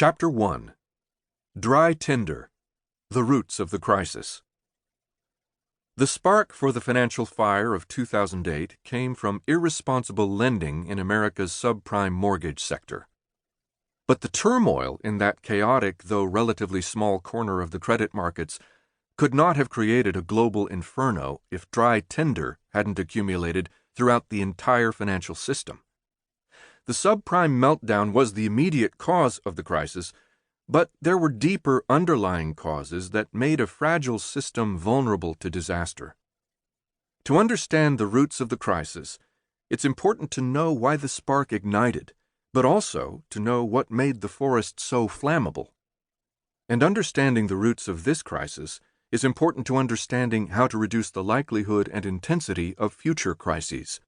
Chapter 1. Dry Tinder: The Roots of the Crisis. The spark for the financial fire of 2008 came from irresponsible lending in America's subprime mortgage sector. But the turmoil in that chaotic, though relatively small corner of the credit markets could not have created a global inferno if dry tinder hadn't accumulated throughout the entire financial system. The subprime meltdown was the immediate cause of the crisis, but there were deeper underlying causes that made a fragile system vulnerable to disaster. To understand the roots of the crisis, it's important to know why the spark ignited, but also to know what made the forest so flammable. And understanding the roots of this crisis is important to understanding how to reduce the likelihood and intensity of future crises.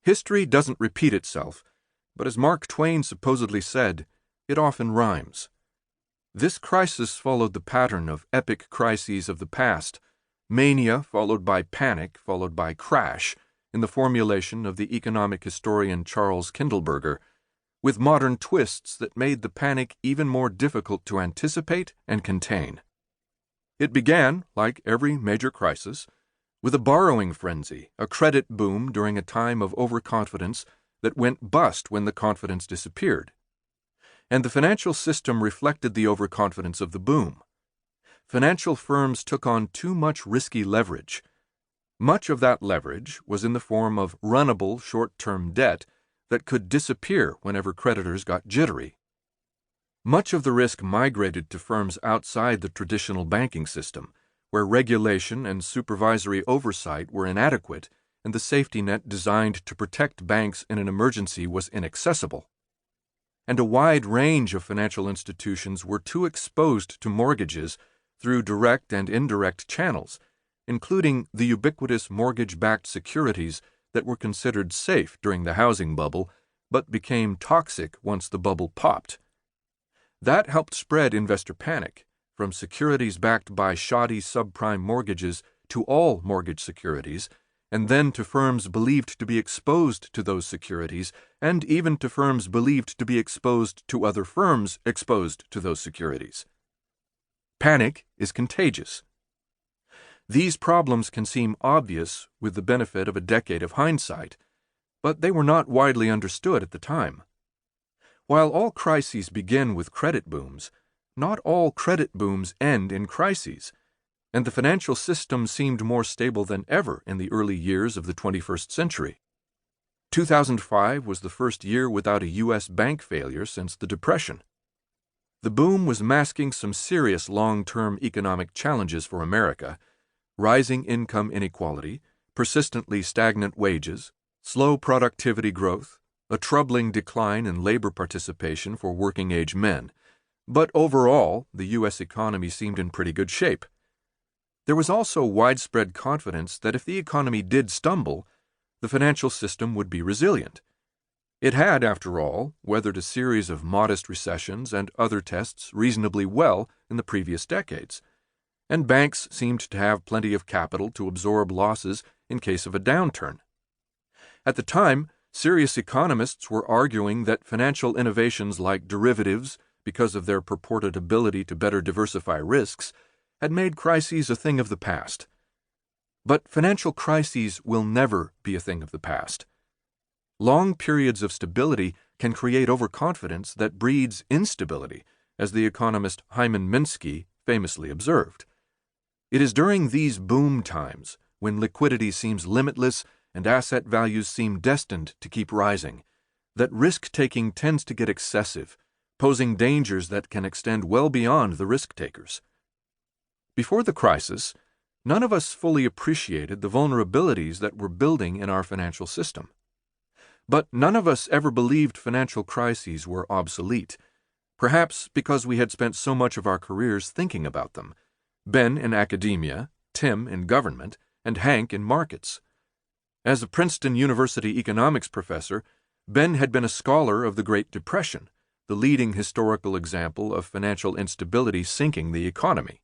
History doesn't repeat itself, but as Mark Twain supposedly said, it often rhymes. This crisis followed the pattern of epic crises of the past, mania followed by panic followed by crash, in the formulation of the economic historian Charles Kindleberger, with modern twists that made the panic even more difficult to anticipate and contain. It began, like every major crisis, with a borrowing frenzy, a credit boom during a time of overconfidence that went bust when the confidence disappeared. And the financial system reflected the overconfidence of the boom. Financial firms took on too much risky leverage. Much of that leverage was in the form of runnable short-term debt that could disappear whenever creditors got jittery. Much of the risk migrated to firms outside the traditional banking system, where regulation and supervisory oversight were inadequate and the safety net designed to protect banks in an emergency was inaccessible. And a wide range of financial institutions were too exposed to mortgages through direct and indirect channels, including the ubiquitous mortgage-backed securities that were considered safe during the housing bubble but became toxic once the bubble popped. That helped spread investor panic, from securities backed by shoddy subprime mortgages to all mortgage securities, and then to firms believed to be exposed to those securities, and even to firms believed to be exposed to other firms exposed to those securities. Panic is contagious. These problems can seem obvious with the benefit of a decade of hindsight, but they were not widely understood at the time. While all crises begin with credit booms, not all credit booms end in crises, and the financial system seemed more stable than ever in the early years of the 21st century. 2005 was the first year without a U.S. bank failure since the Depression. The boom was masking some serious long-term economic challenges for America: rising income inequality, persistently stagnant wages, slow productivity growth, a troubling decline in labor participation for working-age men. But overall, the U.S. economy seemed in pretty good shape. There was also widespread confidence that if the economy did stumble, the financial system would be resilient. It had, after all, weathered a series of modest recessions and other tests reasonably well in the previous decades, and banks seemed to have plenty of capital to absorb losses in case of a downturn. At the time, serious economists were arguing that financial innovations like derivatives, because of their purported ability to better diversify risks, had made crises a thing of the past. But financial crises will never be a thing of the past. Long periods of stability can create overconfidence that breeds instability, as the economist Hyman Minsky famously observed. It is during these boom times, when liquidity seems limitless and asset values seem destined to keep rising, that risk-taking tends to get excessive, posing dangers that can extend well beyond the risk-takers. Before the crisis, none of us fully appreciated the vulnerabilities that were building in our financial system. But none of us ever believed financial crises were obsolete, perhaps because we had spent so much of our careers thinking about them: Ben in academia, Tim in government, and Hank in markets. As a Princeton University economics professor, Ben had been a scholar of the Great Depression, the leading historical example of financial instability sinking the economy.